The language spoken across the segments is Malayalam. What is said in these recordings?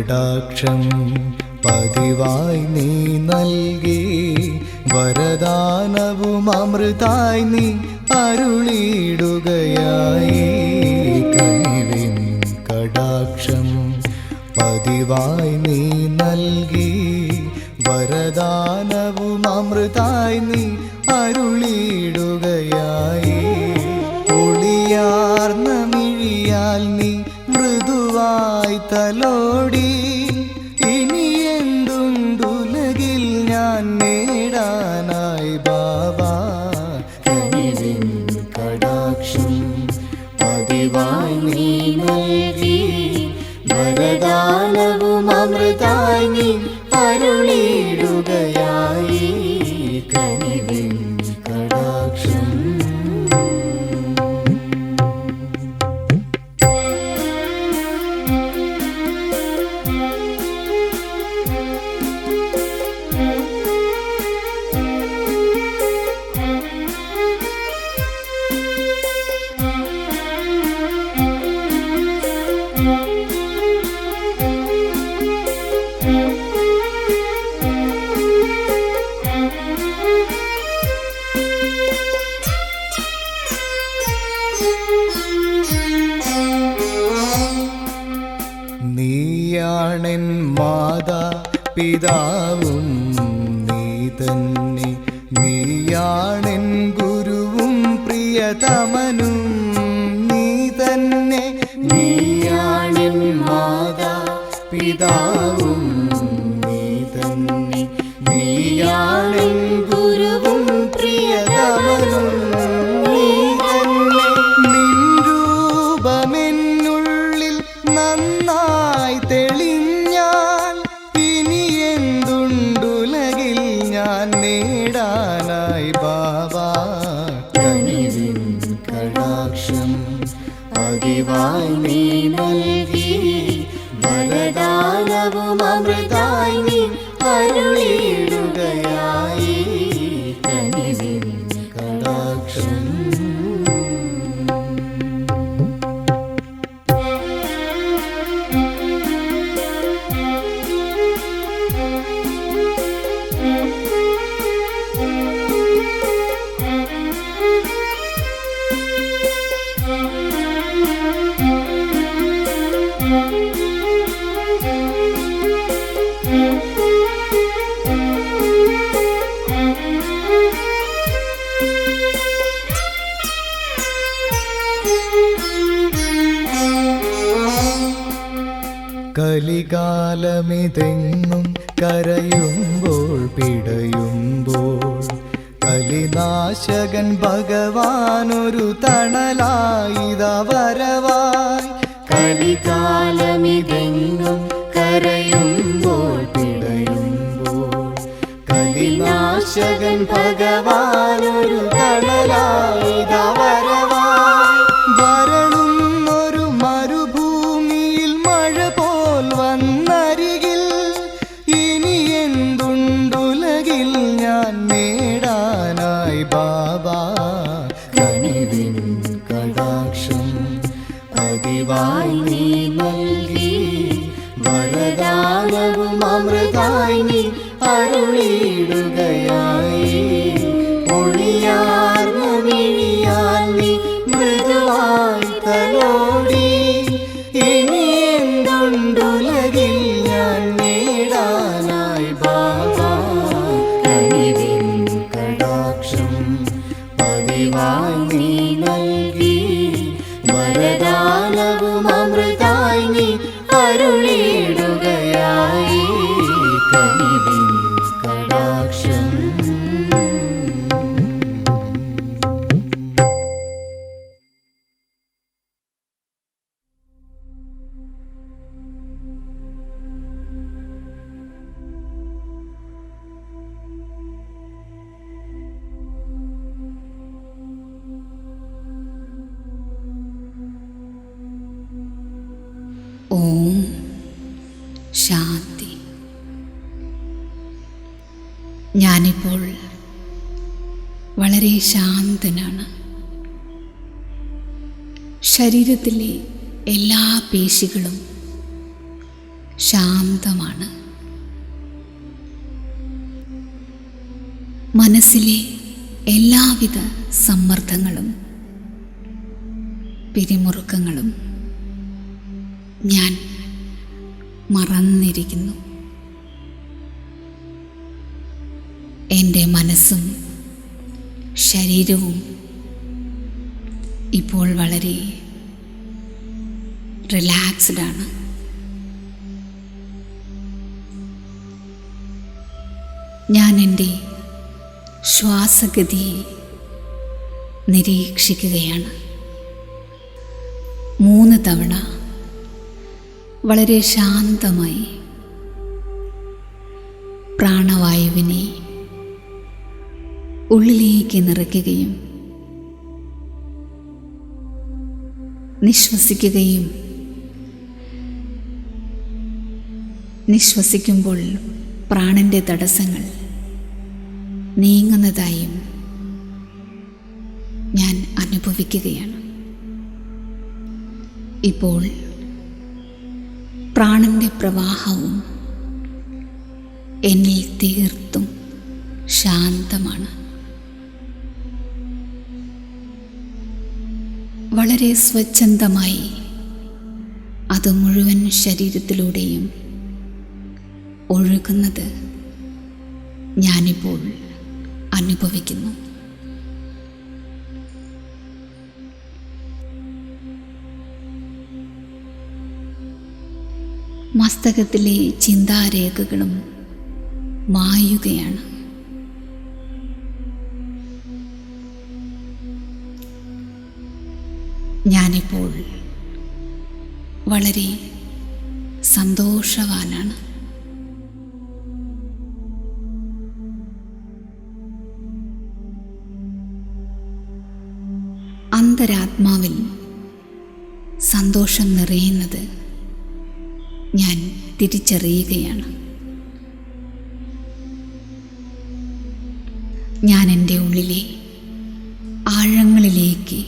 കടാക്ഷം പതിവായി നീ നൽകി, വരദാനവും അമൃതായി നീ അരുളിയിടുകയായി. കനിവിൻ കടാക്ഷം പതിവായി നീ നൽകി, വരദാനവും അമൃതായി നീ അരുളിയിടുകയായി. ഒളിയാർന്ന മിഴിയാൽ നീ മൃദുവായി തലോടി, ഇനി എന്തുണ്ടുലകിൽ ഞാൻ നേടാനായി ബാബാ. കനിവിൻ കടാക്ഷം പതിവായി നീ നൽകി, വരദാനവും അമൃതായി നീ അരുളിയിടുകയായി. കനിവിൻ കടാക്ഷം നീയാണെൻ മാതാ പിതാവും നീ തന്നെ, നീയാണെൻ ഗുരുവും പ്രിയതമനും നീ തന്നെ. നീയാണെൻ മാതാ പിതാവും നീ തന്നെ, നീയാണെൻ ഗുരുവും പ്രിയതമനും നീ തന്നെ. നിൻ രൂപമെന്നുള്ളിൽ നന്നായി തെളിഞ്ഞാൽ, ഇനി എന്തുണ്ടുലകിൽ ഞാൻ നേടാനായി ബാബാ. കനിവിൻ കടാക്ഷം പതിവായി നീ നൽകി, വരദാനവും അമൃതായി നീ അരുളിയിടുകയായി. കനിവിൻ കടാക്ഷം കലികാലമിതെങ്ങും കരയുമ്പോൾ പിടയുമ്പോൾ, കലിനാശകൻ ഭഗവാനൊരു തണലായിതാ വരവായി. കലികാലമിതെങ്ങും കരയുമ്പോൾ പിടയുമ്പോൾ, കലിനാശകൻ ഭഗവാനൊരു തണലായിതാ വരവായി. വരളുന്നൊരു മരുഭൂമിയിൽ മഴ പോൽ വന്നരികിൽ, ഇനി എന്തുണ്ടുലകിൽ ഞാൻ നേടാനായി ബാബാ. കനിവിൻ കടാക്ഷം പതിവായി നീ നൽകി, വരദാനവും അമൃതായി നീ അരുളിയിടുകയായി. ഒളിയാർന്ന മിഴിയാൽ നീ മൃദുവായി തലോടി, ഇനി എന്തുണ്ടുലകിൽ ഞാൻ നേടാനായി ബാബാ. കനിവിൻ കടാക്ഷം പതിവായി നീ നൽകി, വരദാനവും അമൃതായി നീ അരുളിയിടുകയായി. കനിവിൻ കടാക്ഷം ഓം ശാന്തി. ഞാനിപ്പോൾ വളരെ ശാന്തനാണ്. ശരീരത്തിലെ എല്ലാ പേശികളും ശാന്തമാണ്. മനസ്സിലെ എല്ലാവിധ സമ്മർദ്ദങ്ങളും പിരിമുറുക്കങ്ങളും ഞാൻ മറന്നിരിക്കുന്നു. എൻ്റെ മനസ്സും ശരീരവും ഇപ്പോൾ വളരെ റിലാക്സ്ഡ് ആണ്. ഞാൻ എൻ്റെ ശ്വാസഗതിയെ നിരീക്ഷിക്കുകയാണ്. 3 തവണ വളരെ ശാന്തമായി പ്രാണവായുവിനെ ഉള്ളിലേക്ക് നിറയ്ക്കുകയും നിശ്വസിക്കുമ്പോൾ പ്രാണന്റെ തടസ്സങ്ങൾ നീങ്ങുന്നതായും ഞാൻ അനുഭവിക്കുകയാണ്. ഇപ്പോൾ പ്രാണന്റെ പ്രവാഹവും എന്നിൽ തീർത്തും ശാന്തമാണ്. വളരെ സ്വച്ഛന്തമായി അത് മുഴുവൻ ശരീരത്തിലൂടെയും ഒഴുകുന്നത് ഞാനിപ്പോൾ അനുഭവിക്കുന്നു. മസ്തകത്തിലെ ചിന്താരേഖകളും മായുകയാണ്. ഞാനിപ്പോൾ വളരെ സന്തോഷവാനാണ്. അന്തരാത്മാവിൽ സന്തോഷം നിറയുന്നത് ഞാൻ തിരിച്ചറിയുകയാണ്. ഞാൻ എൻ്റെ ഉള്ളിലെ ആഴങ്ങളിലേക്ക്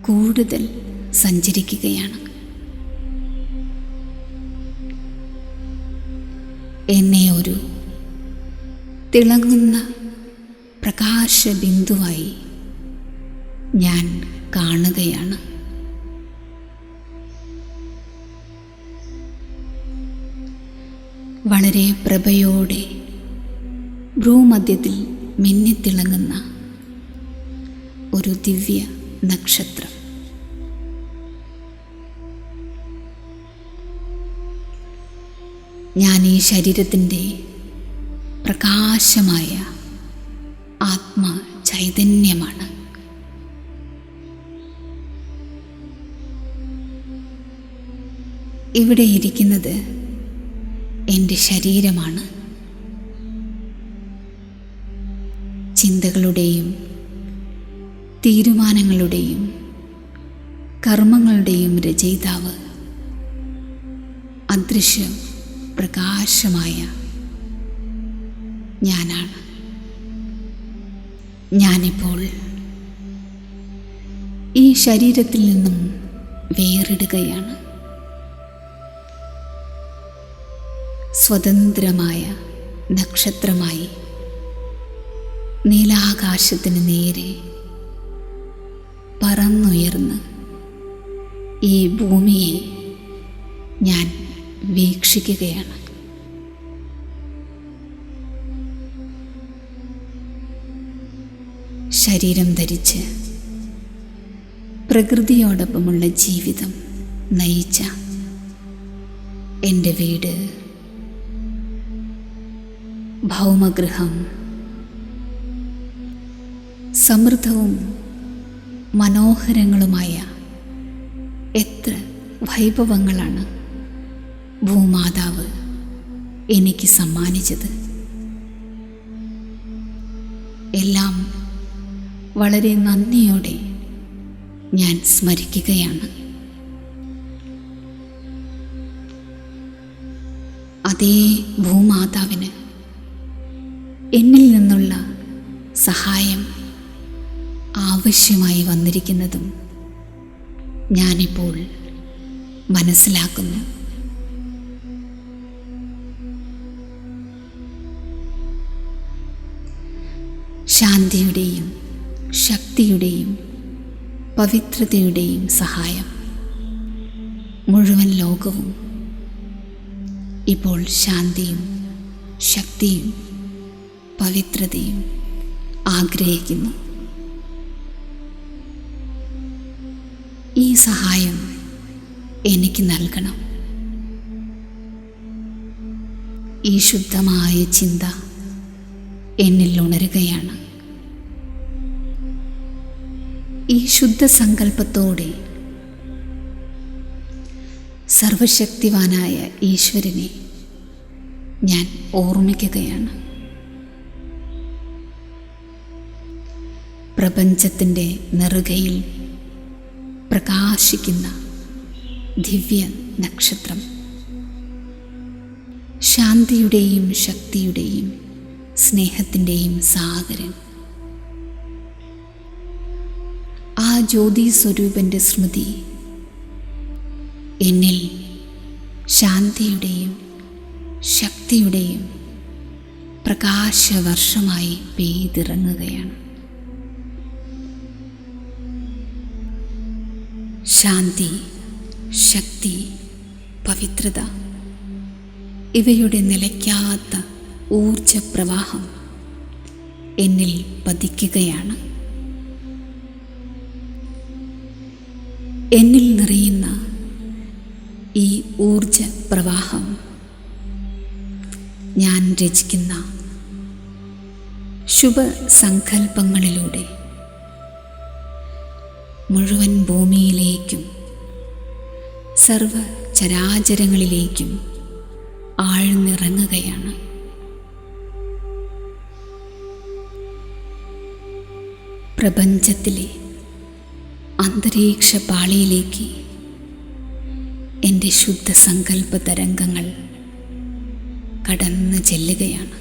കൂടുതൽ സഞ്ചരിക്കുകയാണ്. എന്നെ ഒരു തിളങ്ങുന്ന പ്രകാശബിന്ദുവായി ഞാൻ കാണുകയാണ്. വളരെ പ്രഭയോടെ ഭ്രൂമധ്യത്തിൽ മിന്നിത്തിളങ്ങുന്ന ഒരു ദിവ്യ നക്ഷത്രം. ഞാൻ ഈ ശരീരത്തിൻ്റെ പ്രകാശമായ ആത്മചൈതന്യമാണ്. ഇവിടെ ഇരിക്കുന്നത് എൻ്റെ ശരീരമാണ്. ചിന്തകളുടെയും തീരുമാനങ്ങളുടെയും കർമ്മങ്ങളുടെയും രചയിതാവ് അദൃശ്യം പ്രകാശമായ ഞാനാണ്. ഞാനിപ്പോൾ ഈ ശരീരത്തിൽ നിന്നും വേറിടുകയാണ്. സ്വതന്ത്രമായ നക്ഷത്രമായി നീലാകാശത്തിന് നേരെ പറന്നുയർന്ന് ഈ ഭൂമിയെ ഞാൻ വീക്ഷിക്കുകയാണ്. ശരീരം ധരിച്ച് പ്രകൃതിയോടൊപ്പമുള്ള ജീവിതം നയിച്ച എൻ്റെ വീട്, ഭൗമഗൃഹം, സമൃദ്ധവും മനോഹരങ്ങളുമായ എത്ര വൈഭവങ്ങളാണ് ഭൂമാതാവ് എനിക്ക് സമ്മാനിച്ചത്. എല്ലാം വളരെ നന്ദിയോടെ ഞാൻ സ്മരിക്കുകയാണ്. അതേ ഭൂമാതാവിന് എന്നിൽ നിന്നുള്ള സഹായം ആവശ്യമായി വന്നിരിക്കുന്നതും ഞാനിപ്പോൾ മനസ്സിലാക്കുന്നു. ശാന്തിയുടെയും ശക്തിയുടെയും പവിത്രതയുടെയും സഹായം മുഴുവൻ ലോകവും ഇപ്പോൾ ശാന്തിയും ശക്തിയും പവിത്രതയും ആഗ്രഹിക്കുന്നു. ഈ സഹായം എനിക്ക് നൽകണം. ഈ ശുദ്ധമായ ചിന്ത എന്നിൽ ഉണരുകയാണ്. ഈ ശുദ്ധ സങ്കല്പത്തോടെ സർവശക്തിവാനായ ഈശ്വരനെ ഞാൻ ഓർമ്മിക്കുകയാണ്. പ്രപഞ്ചത്തിൻ്റെ നെറുകയിൽ പ്രകാശിക്കുന്ന ദിവ്യ നക്ഷത്രം, ശാന്തിയുടെയും ശക്തിയുടെയും സ്നേഹത്തിൻ്റെയും സാഗരൻ, ആ ജ്യോതി സ്വരൂപൻ്റെ സ്മൃതി എന്നിൽ ശാന്തിയുടെയും ശക്തിയുടെയും പ്രകാശവർഷമായി പെയ്തിറങ്ങുകയാണ്. ശാന്തി, ശക്തി, പവിത്രത ഇവയുടെ നിലയ്ക്കാത്ത ഊർജപ്രവാഹം എന്നിൽ പതിക്കുകയാണ്. എന്നിൽ നിറയുന്ന ഈ ഊർജപ്രവാഹം ഞാൻ രചിക്കുന്ന ശുഭസങ്കൽപ്പങ്ങളിലൂടെ മുഴുവൻ ഭൂമിയിലേക്കും സർവചരാചരങ്ങളിലേക്കും ആഴ്ന്നിറങ്ങുകയാണ്. പ്രപഞ്ചത്തിലെ അന്തരീക്ഷ പാളിയിലേക്ക് എൻ്റെ ശുദ്ധ സങ്കല്പ തരംഗങ്ങൾ കടന്നു ചെല്ലുകയാണ്.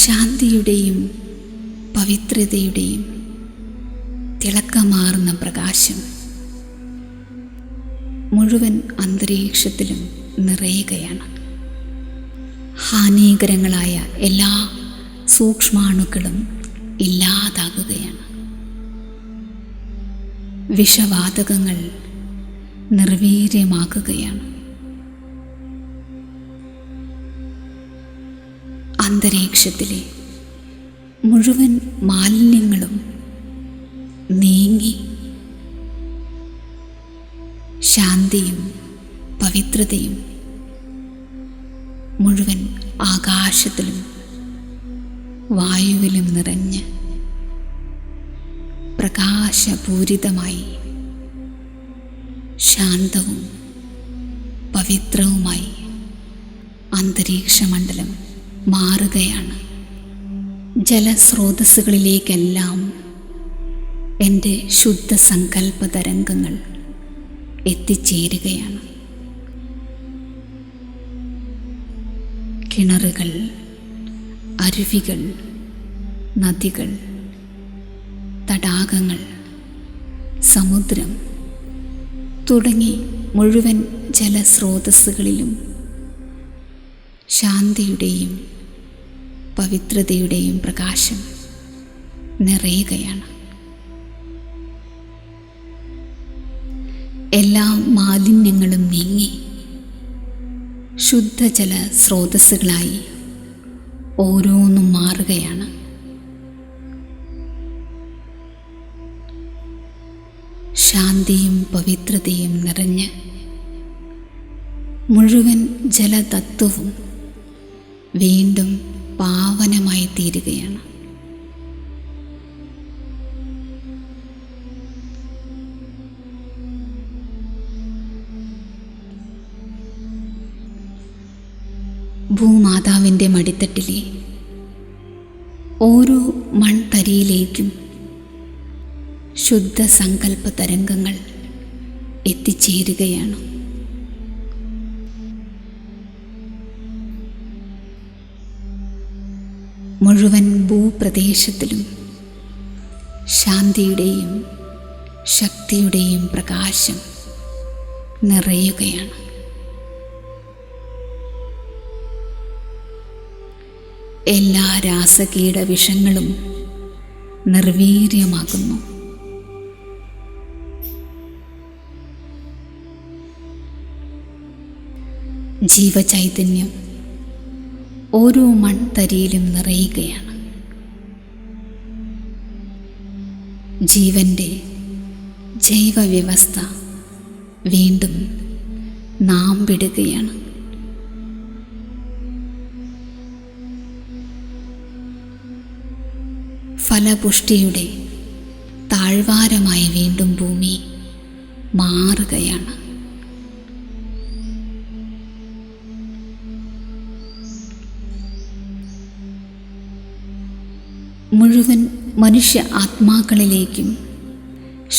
ശാന്തിയുടെയും പവിത്രതയുടെയും തിളക്കമാർന്ന പ്രകാശം മുഴുവൻ അന്തരീക്ഷത്തിലും നിറയുകയാണ്. ഹാനികരങ്ങളായ എല്ലാ സൂക്ഷ്മാണുക്കളും ഇല്ലാതാകുകയാണ്. വിഷവാതകങ്ങൾ നിർവീര്യമാക്കുകയാണ്. അന്തരീക്ഷത്തിലെ മുഴുവൻ മാലിന്യങ്ങളും നീങ്ങി ശാന്തിയും പവിത്രതയും മുഴുവൻ ആകാശത്തിലും വായുവിലും നിറഞ്ഞ് പ്രകാശപൂരിതമായി ശാന്തവും പവിത്രവുമായി അന്തരീക്ഷമണ്ഡലം മാറുകയാണ്. ജലസ്രോതസ്സുകളിലേക്കെല്ലാം എൻ്റെ ശുദ്ധ സങ്കല്പ തരംഗങ്ങൾ എത്തിച്ചേരുകയാണ്. കിണറുകൾ, അരുവികൾ, നദികൾ, തടാകങ്ങൾ, സമുദ്രം തുടങ്ങി മുഴുവൻ ജലസ്രോതസ്സുകളിലും ശാന്തിയുടെയും പവിത്രതയുടെയും പ്രകാശം നിറയുകയാണ്. എല്ലാ മാലിന്യങ്ങളും നീങ്ങി ശുദ്ധജല സ്രോതസ്സുകളായി ഓരോന്നും മാറുകയാണ്. ശാന്തിയും പവിത്രതയും നിറഞ്ഞ് മുഴുവൻ ജലതത്വവും വീണ്ടും പാവനമായി തീരുകയാണ്. ഭൂമാതാവിൻ്റെ മടിത്തട്ടിലെ ഓരോ മൺതരിയിലേക്കും ശുദ്ധ സങ്കല്പ തരംഗങ്ങൾ എത്തിച്ചേരുകയാണ്. മുഴുവൻ ഭൂപ്രദേശത്തിലും ശാന്തിയുടെയും ശക്തിയുടെയും പ്രകാശം നിറയുകയാണ്. എല്ലാ രാസകീട വിഷങ്ങളും നിർവീര്യമാകുന്നു. ജീവചൈതന്യം ഓരോ മൺതരിയിലും നിറയുകയാണ്. ജീവന്റെ ജൈവവ്യവസ്ഥ വീണ്ടും നാം വിടുകയാണ്. ഫലപുഷ്ടിയുടെ താഴ്വാരമായി വീണ്ടും ഭൂമി മാറുകയാണ്. മുഴുവൻ മനുഷ്യ ആത്മാക്കളിലേക്കും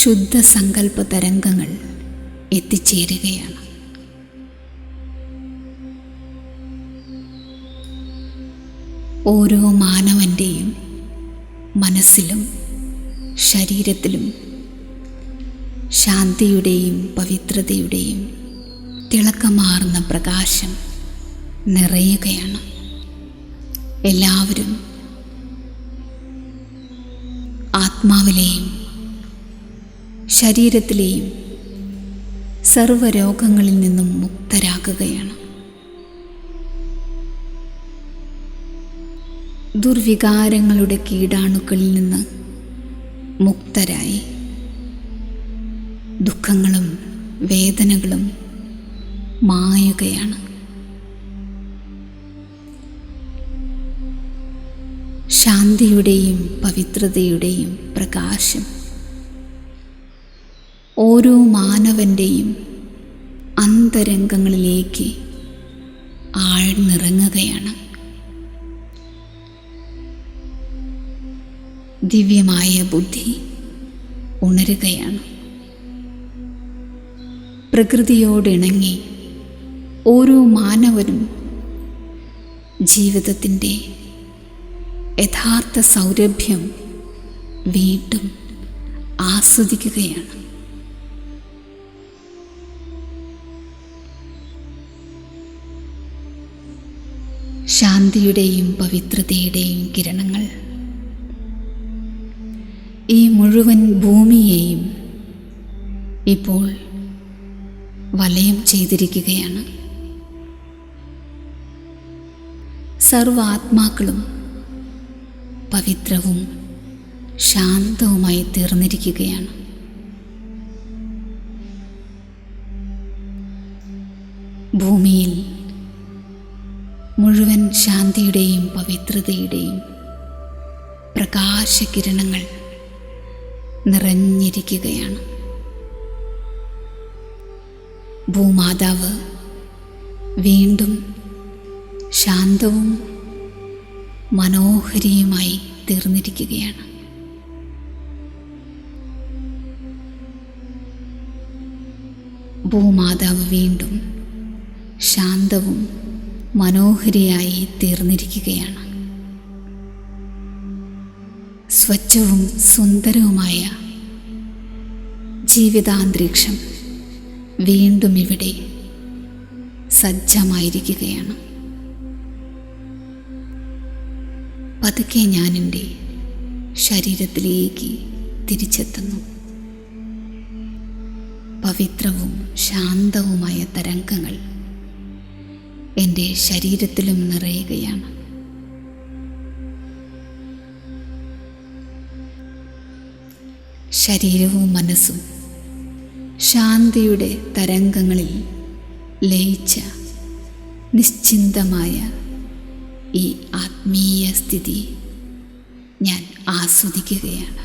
ശുദ്ധ സങ്കല്പ തരംഗങ്ങൾ എത്തിച്ചേരുകയാണ്. ഓരോ മാനവൻ്റെയും മനസ്സിലും ശരീരത്തിലും ശാന്തിയുടെയും പവിത്രതയുടെയും തിളക്കമാർന്ന പ്രകാശം നിറയുകയാണ്. എല്ലാവരും ആത്മാവിലെയും ശരീരത്തിലെയും സർവ്വരോഗങ്ങളിൽ നിന്നും മുക്തരാകുകയാണ്. ദുർവികാരങ്ങളുടെ കീടാണുക്കളിൽ നിന്ന് മുക്തരായി ദുഃഖങ്ങളും വേദനകളും മായുകയാണ്. ശാന്തിയുടെയും പവിത്രതയുടെയും പ്രകാശം ഓരോ മാനവൻ്റെയും അന്തരംഗങ്ങളിലേക്ക് ആഴ്ന്നിറങ്ങുകയാണ്. ദിവ്യമായ ബുദ്ധി ഉണരുകയാണ്. പ്രകൃതിയോടിണങ്ങി ഓരോ മാനവനും ജീവിതത്തിൻ്റെ യഥാർത്ഥ സൗരഭ്യം വീണ്ടും ആസ്വദിക്കുകയാണ്. ശാന്തിയുടെയും പവിത്രതയുടെയും കിരണങ്ങൾ ഈ മുഴുവൻ ഭൂമിയെയും ഇപ്പോൾ വലയം ചെയ്തിരിക്കുകയാണ്. സർവ്വ ആത്മാക്കളും പവിത്രവും ശാന്തവുമായി തീർന്നിരിക്കുകയാണ്. ഭൂമിയിൽ മുഴുവൻ ശാന്തിയുടെയും പവിത്രതയുടെയും പ്രകാശകിരണങ്ങൾ നിറഞ്ഞിരിക്കുകയാണ്. ഭൂമാതാവ് വീണ്ടും ശാന്തവും മനോഹരിയുമായി തീർന്നിരിക്കുകയാണ്. ഭൂമാതാവ് വീണ്ടും ശാന്തവും മനോഹരിയായി തീർന്നിരിക്കുകയാണ്. സ്വച്ഛവും സുന്ദരവുമായ ജീവിതാന്തരീക്ഷം വീണ്ടും ഇവിടെ സജ്ജമായിരിക്കുകയാണ്. പതുക്കെ ഞാൻ എൻ്റെ ശരീരത്തിലേക്ക് തിരിച്ചെത്തുന്നു. പവിത്രവും ശാന്തവുമായ തരംഗങ്ങൾ എൻ്റെ ശരീരത്തിലും നിറയുകയാണ്. ശരീരവും മനസ്സും ശാന്തിയുടെ തരംഗങ്ങളിൽ ലയിച്ച നിശ്ചിന്തമായ ഈ ആത്മീയ സ്ഥിതി ഞാൻ ആസ്വദിക്കുകയാണ്.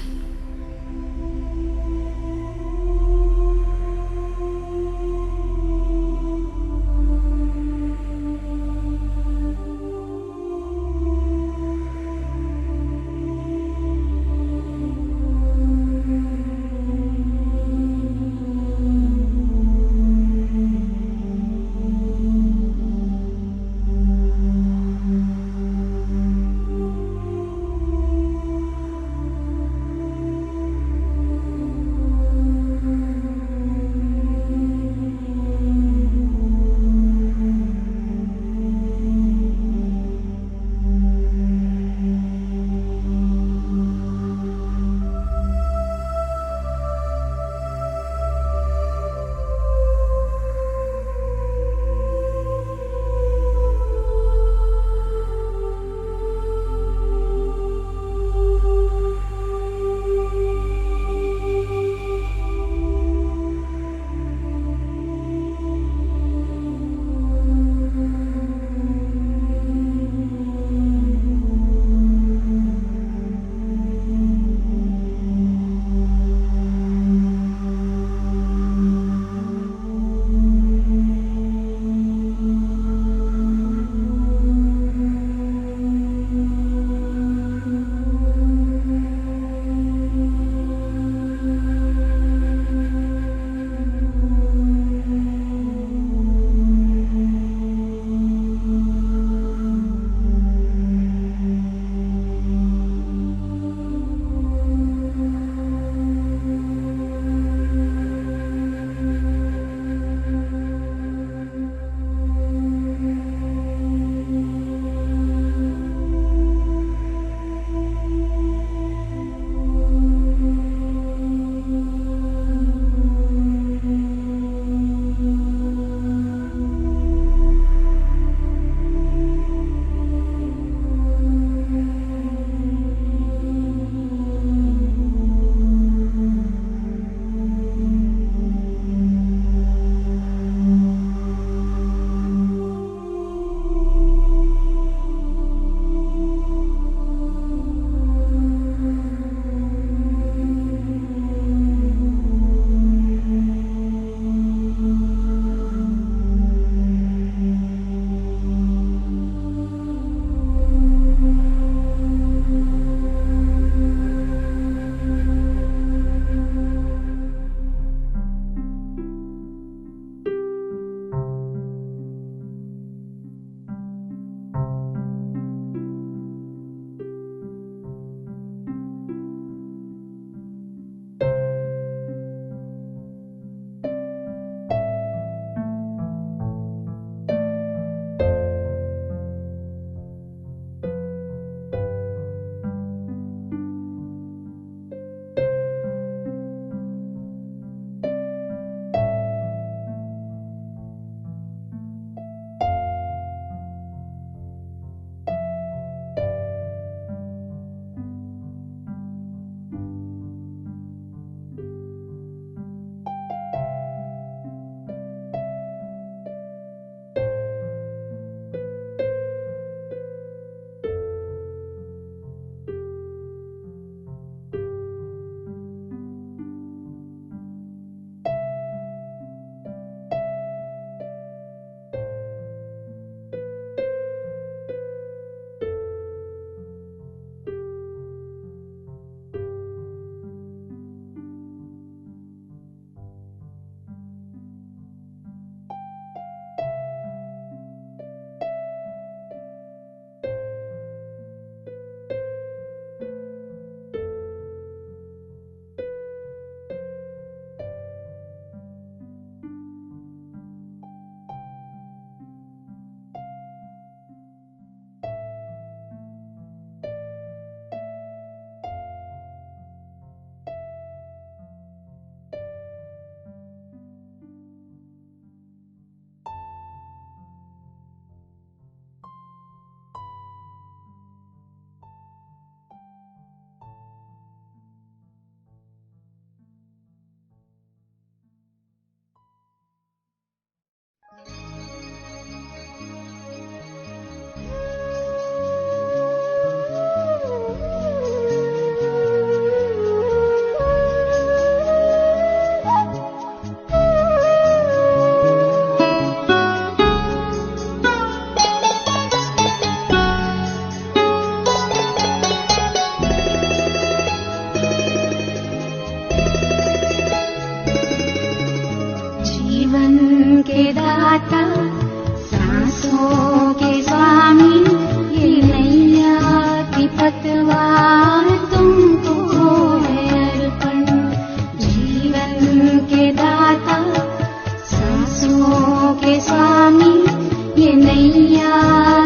नैया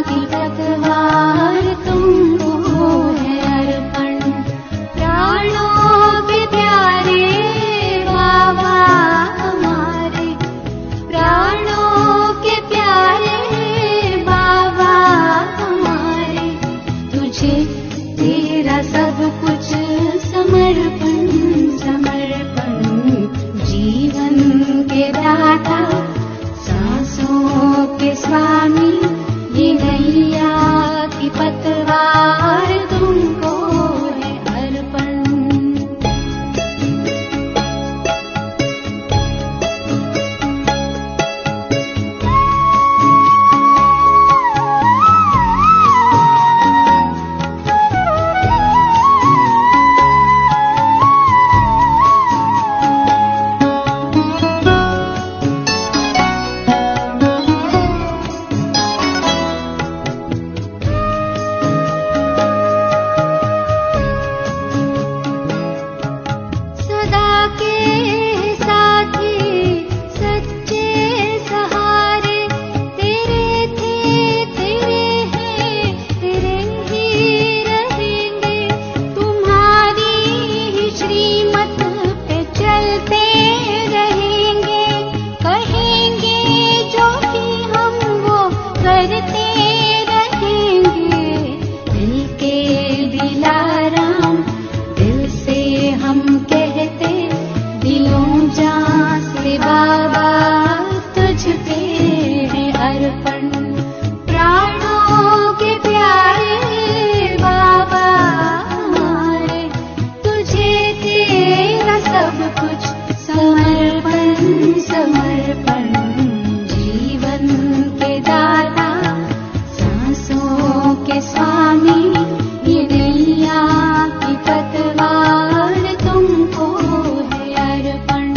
की पतवार तुमको है अर्पण। प्राणों के प्यारे बाबा हमारे, प्राणों के प्यारे बाबा हमारे, तुझे तेरा सब कुछ समर्पण समर्पण। जीवन के दाता, सांसों के स्वामी, ये नैया की पतवार तुमको है अर्पण। सदा के साथी, सच्चे सहारे, तेरे थे, तेरे हैं, तेरे ही रहेंगे। तुम्हारी ही श्रीमत पे चलते रहेंगे। कहेंगे जो भी हम वो करते रहेंगे। दिल के दिलाराम, दिल से हम कहते, दिलों जान से बाबा तुझ पे है अर्पण। प्राणों के प्यारे बाबा हमारे, तुझे तेरा सब कुछ समर्पण समर्पण। जीवन के दाता, सांसों के स्वामी, ये नैया की पतवार तुमको है अर्पण।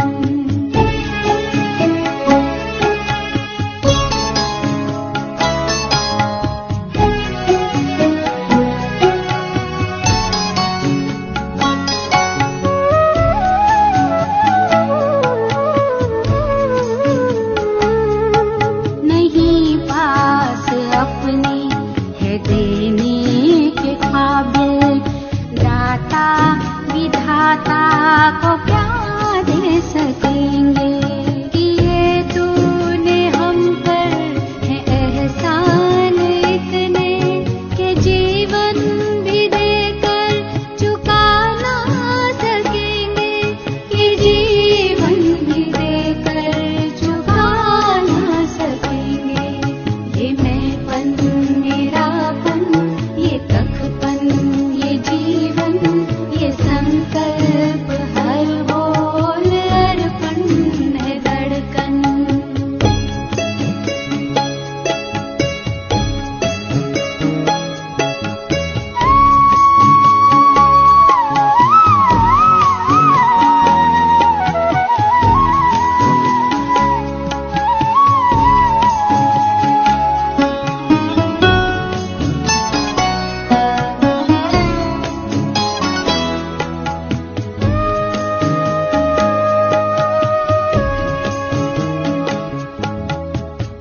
नहीं पास अपने है देने के काबिल, दाता विधाता को क्या दे सकेंगे। किए तूने हम पर है एहसान इतने, कि जीवन भी देकर चुका ना सकेंगे। कि जीवन भी देकर चुका ना सकेंगे। ये मैंपन, मेरापन, ये तखपन, ये जीवन, ये संकल्प, हर बोल अर्पण है धड़कन।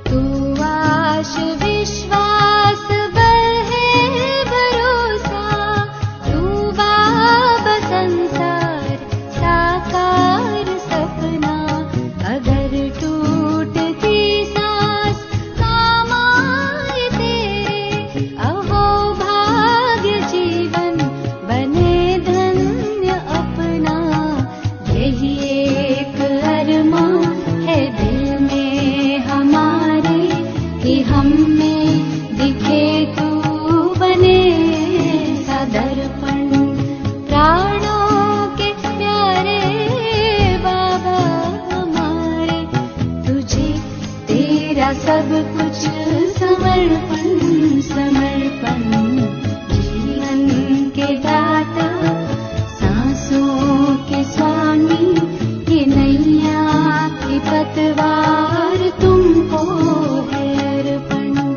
तू आश विश्वास बल है भरोसा, तू बाबा संसार साकार सपना। अगर टूटती सांस काम आए तेरे, अहो भाग्य जीवन बने धन्य अपना। यही एक अरमा है दिल में हमारे, कि हम में दिखे तू बने सदर्पण। प्राणों के प्यारे बाबा हमारे, तुझे तेरा सब कुछ समर्पण समर्पण। जीवन के दाता, सांसों के स्वामी, ये नैया की पतवार तुमको है अर्पण।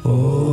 Oh.